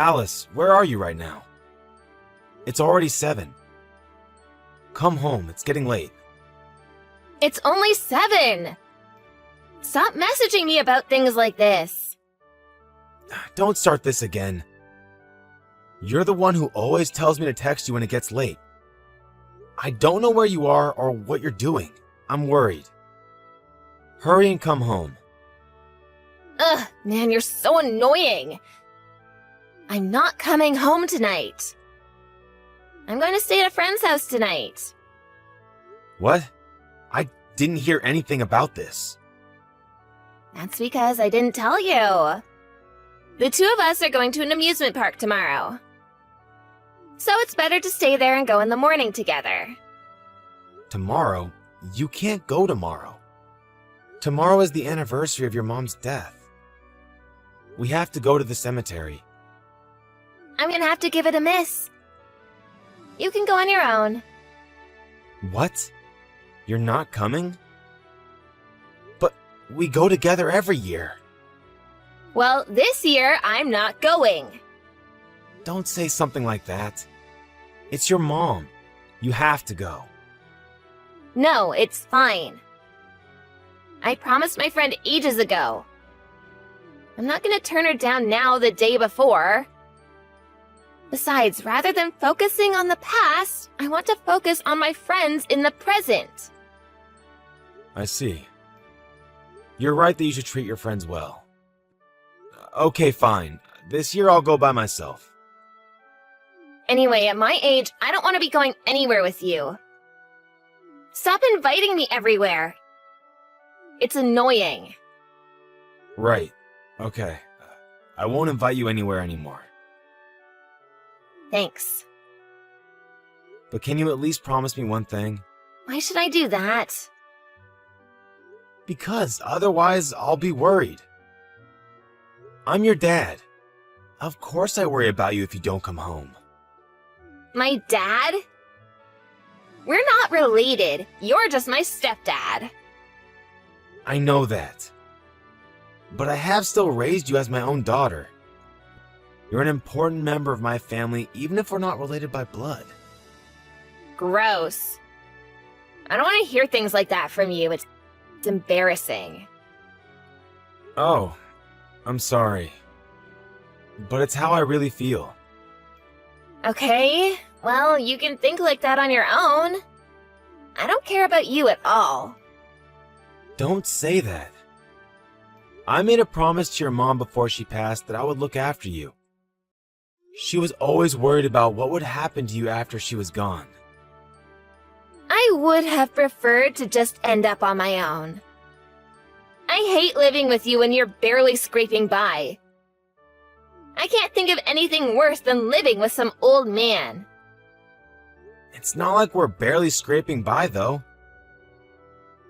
Alice, where are you right now? It's already 7. Come home, it's getting late. It's only 7! Stop messaging me about things like this. Don't start this again. You're the one who always tells me to text you when it gets late. I don't know where you are or what you're doing. I'm worried. Hurry and come home. Ugh, man, you're so annoying. I'm not coming home tonight. I'm going to stay at a friend's house tonight. What? I didn't hear anything about this. That's because I didn't tell you. The 2 of us are going to an amusement park tomorrow. So it's better to stay there and go in the morning together. Tomorrow? You can't go tomorrow. Tomorrow is the anniversary of your mom's death. We have to go to the cemetery. I'm gonna have to give it a miss. You can go on your own. What? You're not coming? But we go together every year. Well, this year, I'm not going. Don't say something like that. It's your mom. You have to go. No, it's fine. I promised my friend ages ago. I'm not gonna turn her down now the day before. Besides, rather than focusing on the past, I want to focus on my friends in the present. I see. You're right that you should treat your friends well. Okay, fine. This year I'll go by myself. Anyway, at my age, I don't want to be going anywhere with you. Stop inviting me everywhere. It's annoying. Right. Okay. I won't invite you anywhere anymore. Thanks. But can you at least promise me one thing? Why should I do that? Because otherwise I'll be worried. I'm your dad. Of course I worry about you if you don't come home. My dad? We're not related. You're just my stepdad. I know that. But I have still raised you as my own daughter. You're an important member of my family, even if we're not related by blood. Gross. I don't want to hear things like that from you. It's embarrassing. Oh, I'm sorry. But it's how I really feel. Okay, well, you can think like that on your own. I don't care about you at all. Don't say that. I made a promise to your mom before she passed that I would look after you. She was always worried about what would happen to you after she was gone. I would have preferred to just end up on my own. I hate living with you when you're barely scraping by. I can't think of anything worse than living with some old man. It's not like we're barely scraping by, though.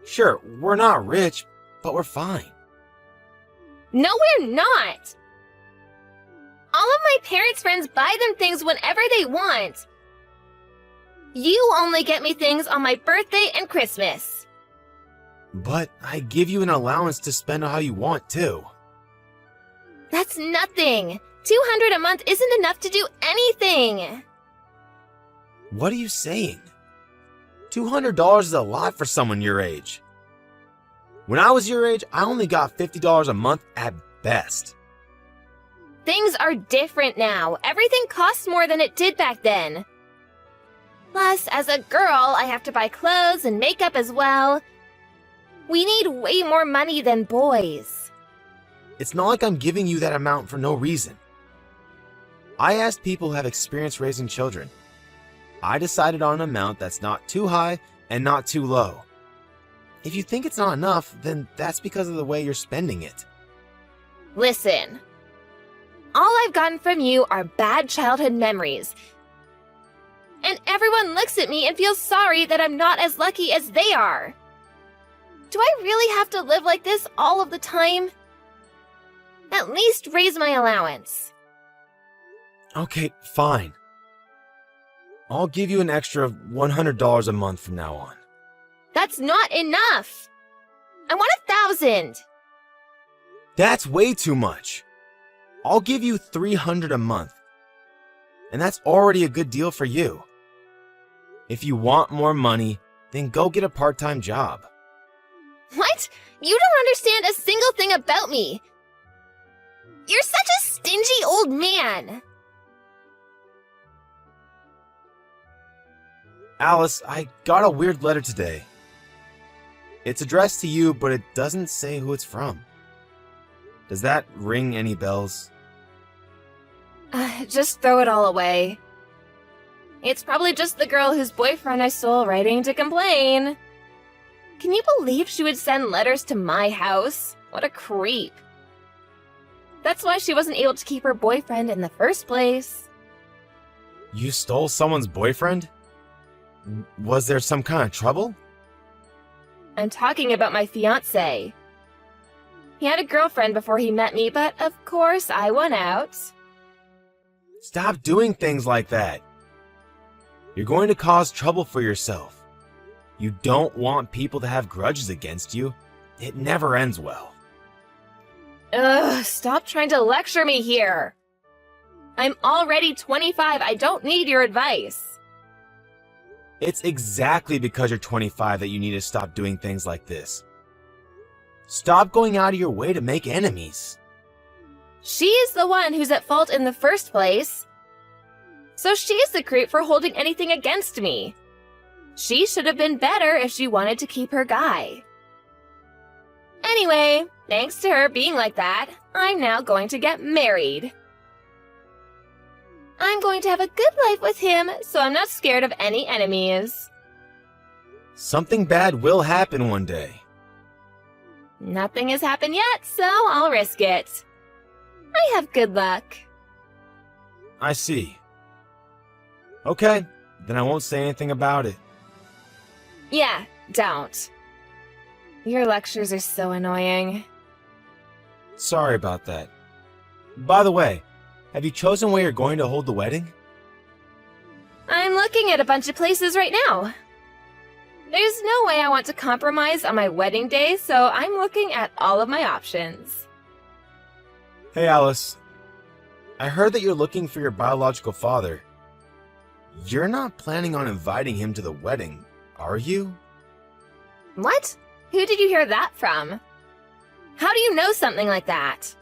Sure, we're not rich, but we're fine. No, we're not! All of my parents' friends buy them things whenever they want. You only get me things on my birthday and Christmas. But I give you an allowance to spend how you want, too. That's nothing. $200 a month isn't enough to do anything. What are you saying? $200 is a lot for someone your age. When I was your age, I only got $50 a month at best. Things are different now. Everything costs more than it did back then. Plus, as a girl, I have to buy clothes and makeup as well. We need way more money than boys. It's not like I'm giving you that amount for no reason. I asked people who have experience raising children. I decided on an amount that's not too high and not too low. If you think it's not enough, then that's because of the way you're spending it. Listen. All I've gotten from you are bad childhood memories. And everyone looks at me and feels sorry that I'm not as lucky as they are. Do I really have to live like this all of the time? At least raise my allowance. Okay, fine. I'll give you an extra $100 a month from now on. That's not enough. I want 1,000. That's way too much. I'll give you $300 a month, and that's already a good deal for you. If you want more money, then go get a part-time job. What? You don't understand a single thing about me. You're such a stingy old man. Alice, I got a weird letter today. It's addressed to you, but it doesn't say who it's from. Does that ring any bells? Just throw it all away. It's probably just the girl whose boyfriend I stole writing to complain. Can you believe she would send letters to my house? What a creep. That's why she wasn't able to keep her boyfriend in the first place. You stole someone's boyfriend? Was there some kind of trouble? I'm talking about my fiancé. He had a girlfriend before he met me, but of course I won out. Stop doing things like that. You're going to cause trouble for yourself. You don't want people to have grudges against you. It never ends well. Ugh, stop trying to lecture me here. I'm already 25. I don't need your advice. It's exactly because you're 25 that you need to stop doing things like this. Stop going out of your way to make enemies. She is the one who's at fault in the first place. So she's the creep for holding anything against me. She should have been better if she wanted to keep her guy. Anyway, thanks to her being like that, I'm now going to get married. I'm going to have a good life with him, so I'm not scared of any enemies. Something bad will happen one day. Nothing has happened yet, so I'll risk it. I have good luck. I see. Okay, then I won't say anything about it. Yeah, don't. Your lectures are so annoying. Sorry about that. By the way, have you chosen where you're going to hold the wedding? I'm looking at a bunch of places right now. There's no way I want to compromise on my wedding day, so I'm looking at all of my options. Hey Alice, I heard that you're looking for your biological father. You're not planning on inviting him to the wedding, are you? What? Who did you hear that from? How do you know something like that?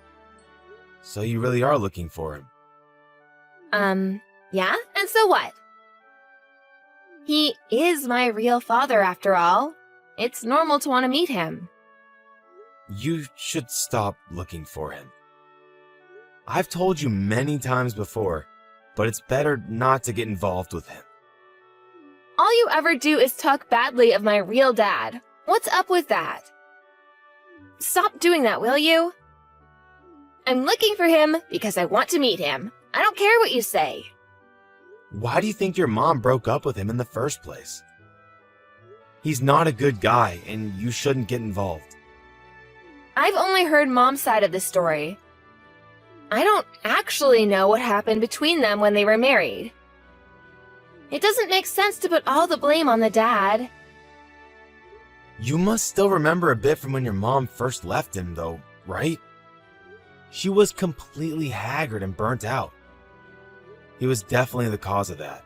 So you really are looking for him? Yeah? And so what? He is my real father, after all. It's normal to want to meet him. You should stop looking for him. I've told you many times before, but it's better not to get involved with him. All you ever do is talk badly of my real dad. What's up with that? Stop doing that, will you? I'm looking for him because I want to meet him. I don't care what you say. Why do you think your mom broke up with him in the first place? He's not a good guy, and you shouldn't get involved. I've only heard Mom's side of the story. I don't actually know what happened between them when they were married. It doesn't make sense to put all the blame on the dad. You must still remember a bit from when your mom first left him, though, right? She was completely haggard and burnt out. He was definitely the cause of that.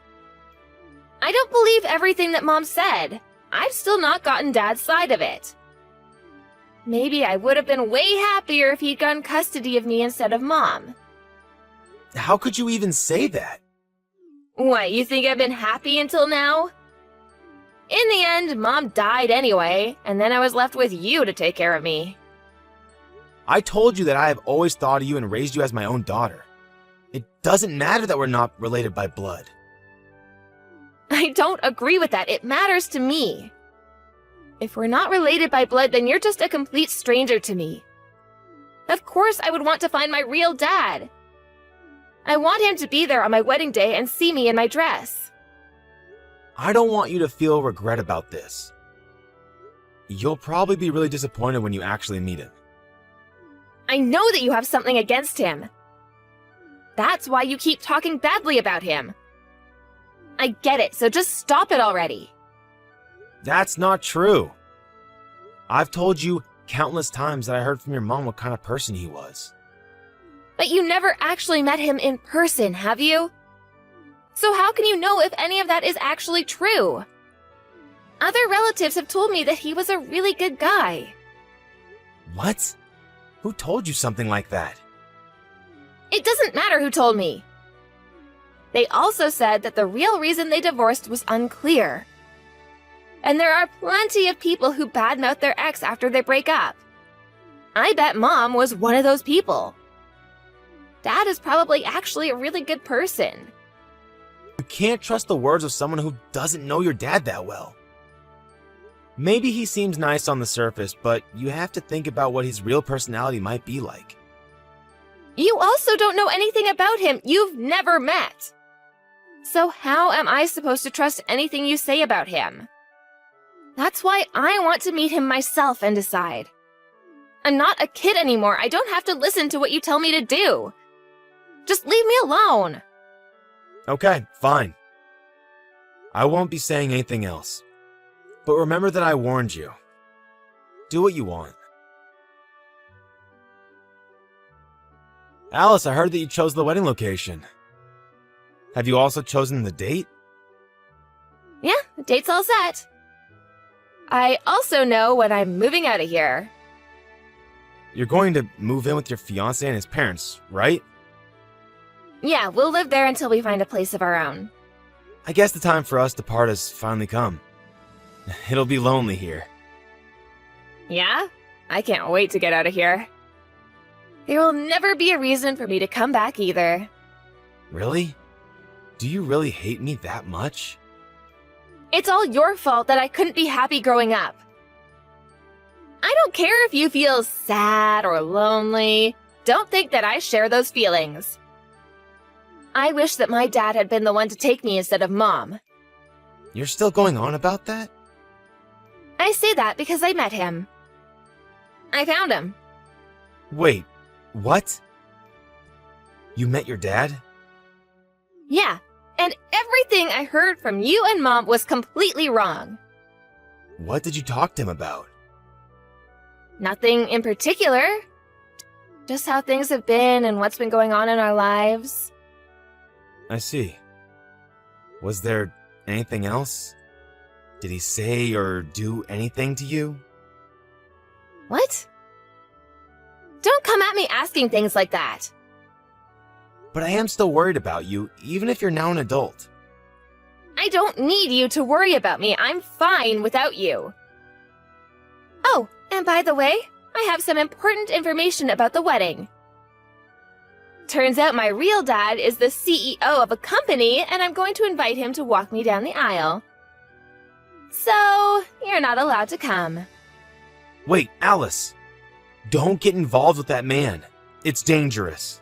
I don't believe everything that Mom said. I've still not gotten Dad's side of it. Maybe I would have been way happier if he'd gotten custody of me instead of Mom. How could you even say that? What, you think I've been happy until now? In the end, Mom died anyway, and then I was left with you to take care of me. I told you that I have always thought of you and raised you as my own daughter. It doesn't matter that we're not related by blood. I don't agree with that. It matters to me. If we're not related by blood, then you're just a complete stranger to me. Of course I would want to find my real dad. I want him to be there on my wedding day and see me in my dress. I don't want you to feel regret about this. You'll probably be really disappointed when you actually meet him. I know that you have something against him. That's why you keep talking badly about him. I get it, so just stop it already. That's not true. I've told you countless times that I heard from your mom what kind of person he was. But you never actually met him in person, have you? So how can you know if any of that is actually true? Other relatives have told me that he was a really good guy. What? Who told you something like that? It doesn't matter who told me. They also said that the real reason they divorced was unclear. And there are plenty of people who badmouth their ex after they break up. I bet Mom was one of those people. Dad is probably actually a really good person. You can't trust the words of someone who doesn't know your dad that well. Maybe he seems nice on the surface, but you have to think about what his real personality might be like. You also don't know anything about him you've never met. So how am I supposed to trust anything you say about him? That's why I want to meet him myself and decide. I'm not a kid anymore. I don't have to listen to what you tell me to do. Just leave me alone. Okay, fine. I won't be saying anything else. But remember that I warned you. Do what you want. Alice, I heard that you chose the wedding location. Have you also chosen the date? Yeah, the date's all set. I also know when I'm moving out of here. You're going to move in with your fiancé and his parents, right? Yeah, we'll live there until we find a place of our own. I guess the time for us to part has finally come. It'll be lonely here. Yeah? I can't wait to get out of here. There will never be a reason for me to come back either. Really? Do you really hate me that much? It's all your fault that I couldn't be happy growing up. I don't care if you feel sad or lonely. Don't think that I share those feelings. I wish that my dad had been the one to take me instead of Mom. You're still going on about that? I say that because I met him. I found him. Wait, what? You met your dad? Yeah, and everything I heard from you and Mom was completely wrong. What did you talk to him about? Nothing in particular. Just how things have been and what's been going on in our lives. I see. Was there anything else? Did he say or do anything to you? What? Don't come at me asking things like that. But I am still worried about you, even if you're now an adult. I don't need you to worry about me. I'm fine without you. Oh, and by the way, I have some important information about the wedding. Turns out my real dad is the CEO of a company, and I'm going to invite him to walk me down the aisle. So, you're not allowed to come. Wait, Alice! Don't get involved with that man. It's dangerous.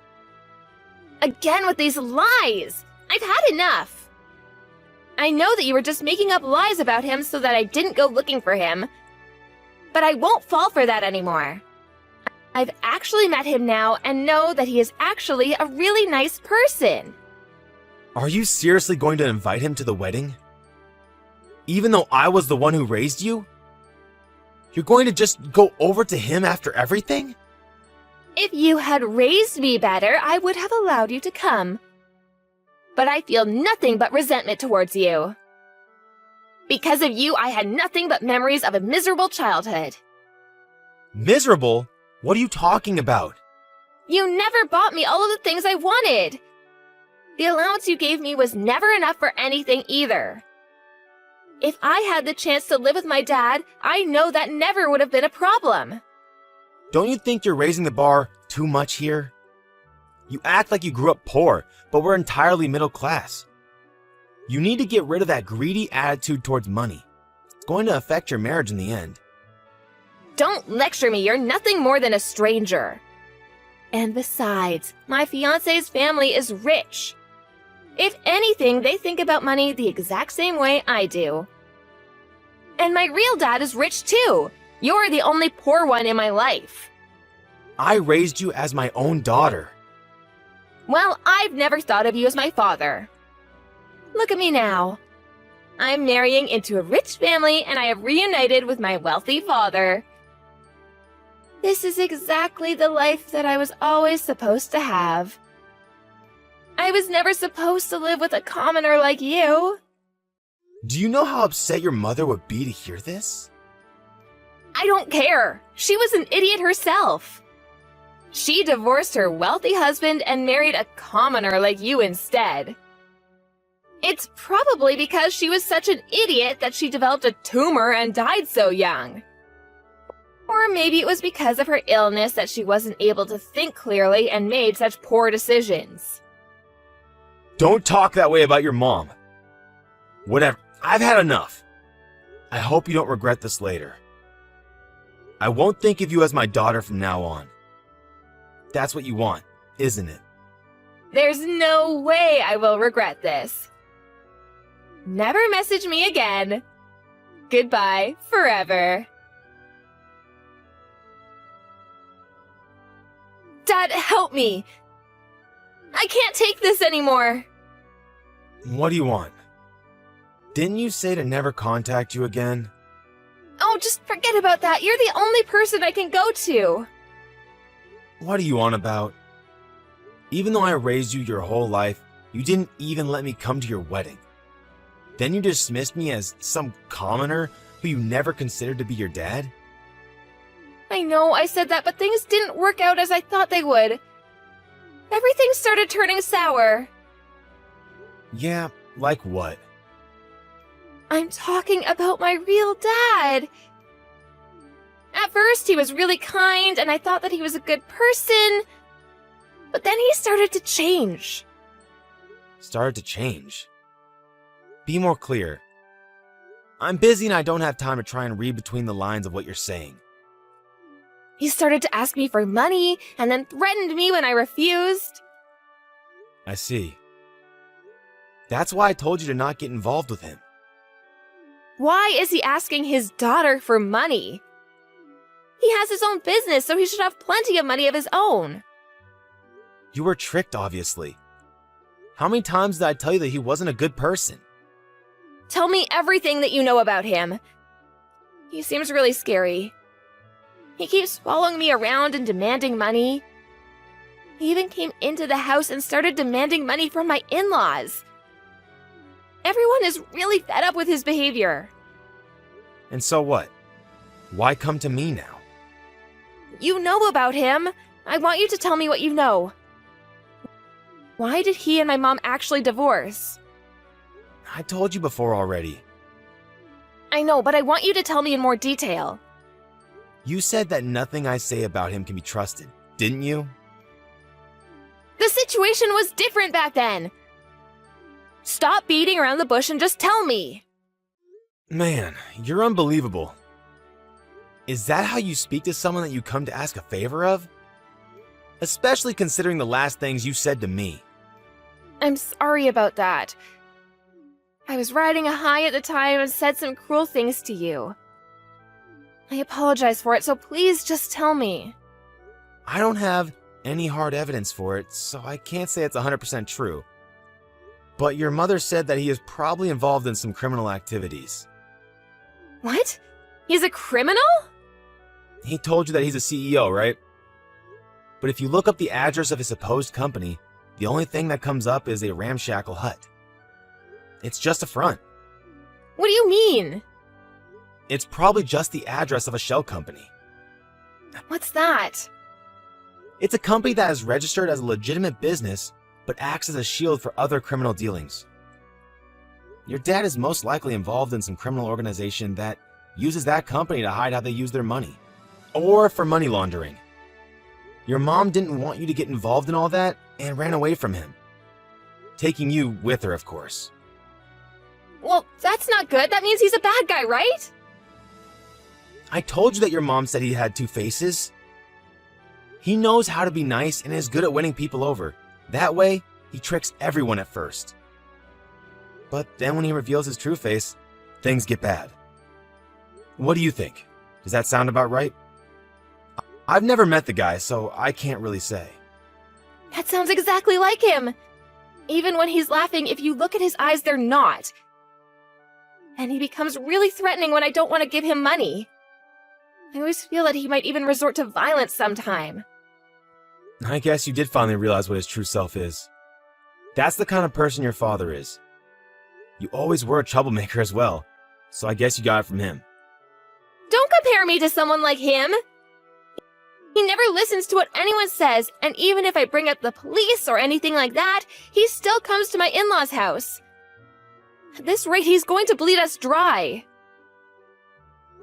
Again with these lies! I've had enough! I know that you were just making up lies about him so that I didn't go looking for him, but I won't fall for that anymore. I've actually met him now and know that he is actually a really nice person. Are you seriously going to invite him to the wedding? Even though I was the one who raised you? You're going to just go over to him after everything? If you had raised me better, I would have allowed you to come. But I feel nothing but resentment towards you. Because of you, I had nothing but memories of a miserable childhood. Miserable? What are you talking about? You never bought me all of the things I wanted. The allowance you gave me was never enough for anything either. If I had the chance to live with my dad, I know that never would have been a problem. Don't you think you're raising the bar too much here? You act like you grew up poor, but we're entirely middle class. You need to get rid of that greedy attitude towards money. It's going to affect your marriage in the end. Don't lecture me, you're nothing more than a stranger. And besides, my fiancé's family is rich. If anything, they think about money the exact same way I do. And my real dad is rich too. You're the only poor one in my life. I raised you as my own daughter. Well, I've never thought of you as my father. Look at me now. I'm marrying into a rich family and I have reunited with my wealthy father. This is exactly the life that I was always supposed to have. I I was never supposed to live with a commoner like you. Do you know how upset your mother would be to hear this? I don't care. She was an idiot herself. She divorced her wealthy husband and married a commoner like you instead. It's probably because she was such an idiot that she developed a tumor and died so young. Or maybe it was because of her illness that she wasn't able to think clearly and made such poor decisions. Don't talk that way about your mom. Whatever. I've had enough. I hope you don't regret this later. I won't think of you as my daughter from now on. That's what you want, isn't it? There's no way I will regret this. Never message me again. Goodbye forever. Dad, help me. I can't take this anymore. What do you want? Didn't you say to never contact you again? Oh, just forget about that. You're the only person I can go to. What are you on about? Even though I raised you your whole life, you didn't even let me come to your wedding. Then you dismissed me as some commoner who you never considered to be your dad? I know I said that, but things didn't work out as I thought they would. Everything started turning sour. Yeah, like what? I'm talking about my real dad. At first, he was really kind, and I thought that he was a good person. But then he started to change. Started to change? Be more clear. I'm busy and I don't have time to try and read between the lines of what you're saying. He started to ask me for money, and then threatened me when I refused. I see. That's why I told you to not get involved with him. Why is he asking his daughter for money? He has his own business, so he should have plenty of money of his own. You were tricked, obviously. How many times did I tell you that he wasn't a good person? Tell me everything that you know about him. He seems really scary. He keeps following me around and demanding money. He even came into the house and started demanding money from my in-laws. Everyone is really fed up with his behavior. And so what? Why come to me now? You know about him. I want you to tell me what you know. Why did he and my mom actually divorce? I told you before already. I know, but I want you to tell me in more detail. You said that nothing I say about him can be trusted, didn't you? The situation was different back then. Stop beating around the bush and just tell me. Man, you're unbelievable. Is that how you speak to someone that you come to ask a favor of? Especially considering the last things you said to me. I'm sorry about that. I was riding a high at the time and said some cruel things to you. I apologize for it, so please just tell me. I don't have any hard evidence for it, so I can't say it's 100% true. But your mother said that he is probably involved in some criminal activities. What? He's a criminal? He told you that he's a CEO, right? But if you look up the address of his supposed company, the only thing that comes up is a ramshackle hut. It's just a front. What do you mean? It's probably just the address of a shell company. What's that? It's a company that is registered as a legitimate business, but acts as a shield for other criminal dealings. Your dad is most likely involved in some criminal organization that uses that company to hide how they use their money. Or for money laundering. Your mom didn't want you to get involved in all that and ran away from him. Taking you with her, of course. Well, that's not good. That means he's a bad guy, right? I told you that your mom said he had two faces. He knows how to be nice and is good at winning people over. That way, he tricks everyone at first. But then when he reveals his true face, things get bad. What do you think? Does that sound about right? I've never met the guy, so I can't really say. That sounds exactly like him. Even when he's laughing, if you look at his eyes, they're not. And he becomes really threatening when I don't want to give him money. I always feel that he might even resort to violence sometime. I guess you did finally realize what his true self is. That's the kind of person your father is. You always were a troublemaker as well, so I guess you got it from him. Don't compare me to someone like him. He never listens to what anyone says, and even if I bring up the police or anything like that, he still comes to my in-laws' house. At this rate, he's going to bleed us dry.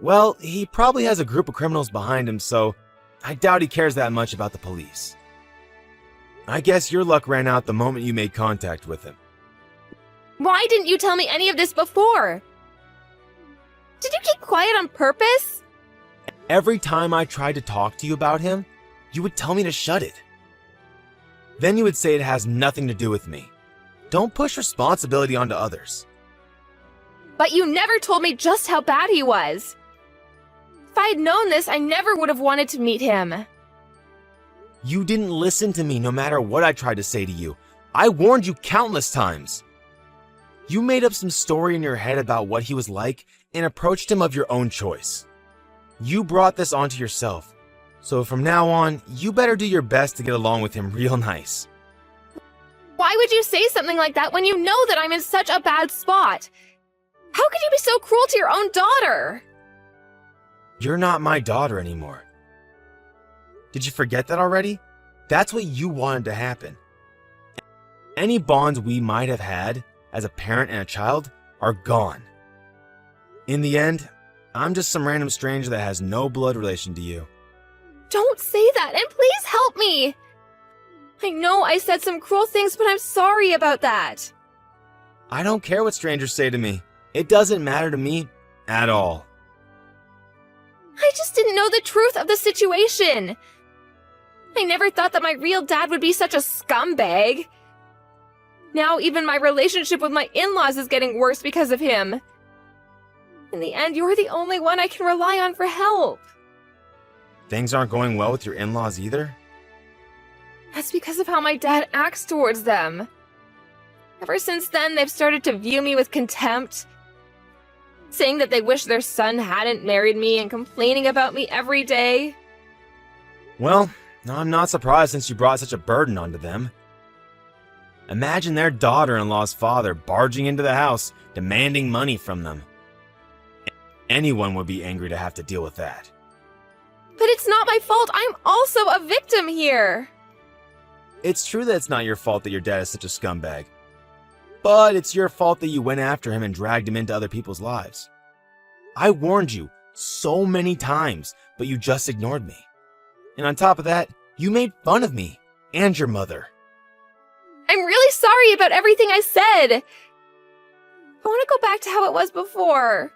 Well, he probably has a group of criminals behind him, so I doubt he cares that much about the police. I guess your luck ran out the moment you made contact with him. Why didn't you tell me any of this before? Did you keep quiet on purpose? Every time I tried to talk to you about him, you would tell me to shut it. Then you would say it has nothing to do with me. Don't push responsibility onto others. But you never told me just how bad he was. If I had known this, I never would have wanted to meet him. You didn't listen to me no matter what I tried to say to you. I warned you countless times. You made up some story in your head about what he was like and approached him of your own choice. You brought this onto yourself. So from now on, you better do your best to get along with him real nice. Why would you say something like that when you know that I'm in such a bad spot? How could you be so cruel to your own daughter? You're not my daughter anymore. Did you forget that already? That's what you wanted to happen. Any bonds we might have had as a parent and a child are gone. In the end, I'm just some random stranger that has no blood relation to you. Don't say that, and please help me! I know I said some cruel things, but I'm sorry about that. I don't care what strangers say to me. It doesn't matter to me at all. I just didn't know the truth of the situation. I never thought that my real dad would be such a scumbag. Now even my relationship with my in-laws is getting worse because of him. In the end, you're the only one I can rely on for help. Things aren't going well with your in-laws either? That's because of how my dad acts towards them. Ever since then, they've started to view me with contempt, saying that they wish their son hadn't married me and complaining about me every day. Well, I'm not surprised since you brought such a burden onto them. Imagine their daughter-in-law's father barging into the house, demanding money from them. Anyone would be angry to have to deal with that. But it's not my fault. I'm also a victim here. It's true that it's not your fault that your dad is such a scumbag. But it's your fault that you went after him and dragged him into other people's lives. I warned you so many times, but you just ignored me. And on top of that, you made fun of me and your mother. I'm really sorry about everything I said. I want to go back to how it was before.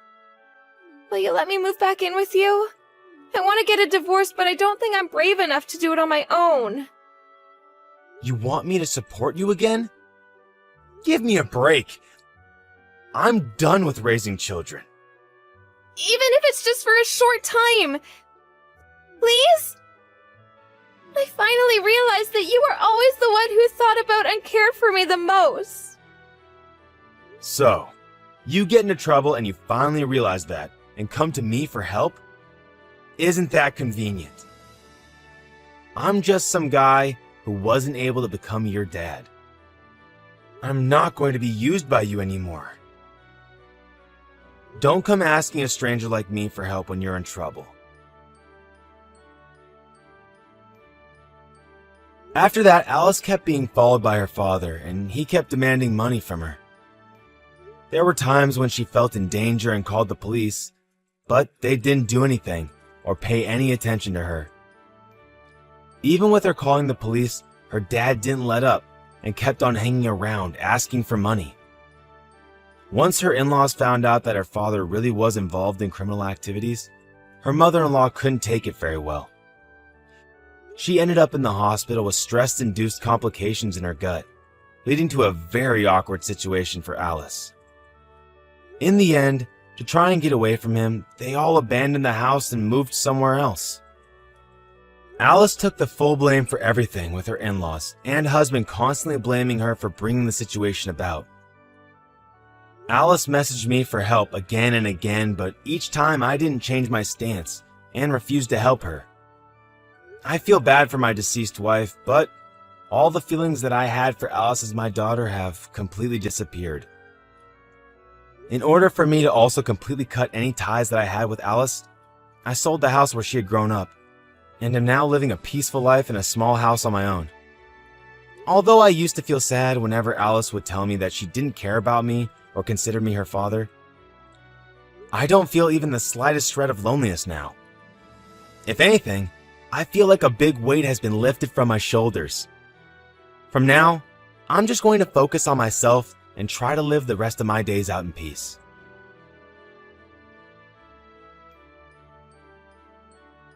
Will you let me move back in with you? I want to get a divorce, but I don't think I'm brave enough to do it on my own. You want me to support you again? Give me a break. I'm done with raising children. Even if it's just for a short time. Please? I finally realized that you were always the one who thought about and cared for me the most. So, you get into trouble and you finally realize that and come to me for help? Isn't that convenient? I'm just some guy who wasn't able to become your dad. I'm not going to be used by you anymore. Don't come asking a stranger like me for help when you're in trouble. After that, Alice kept being followed by her father, and he kept demanding money from her. There were times when she felt in danger and called the police, but they didn't do anything or pay any attention to her. Even with her calling the police, her dad didn't let up and kept on hanging around asking for money. Once her in-laws found out that her father really was involved in criminal activities, her mother-in-law couldn't take it very well. She ended up in the hospital with stress-induced complications in her gut, leading to a very awkward situation for Alice. In the end, to try and get away from him, they all abandoned the house and moved somewhere else. Alice took the full blame for everything, with her in-laws and husband constantly blaming her for bringing the situation about. Alice messaged me for help again and again, but each time I didn't change my stance and refused to help her. I feel bad for my deceased wife, but All the feelings that I had for Alice as my daughter have completely disappeared. In order for me to also completely cut any ties that I had with Alice, I sold the house where she had grown up, and am now living a peaceful life in a small house on my own. Although I used to feel sad whenever Alice would tell me that she didn't care about me or consider me her father, I don't feel even the slightest shred of loneliness now. If anything, I feel like a big weight has been lifted from my shoulders. From now, I'm just going to focus on myself and try to live the rest of my days out in peace.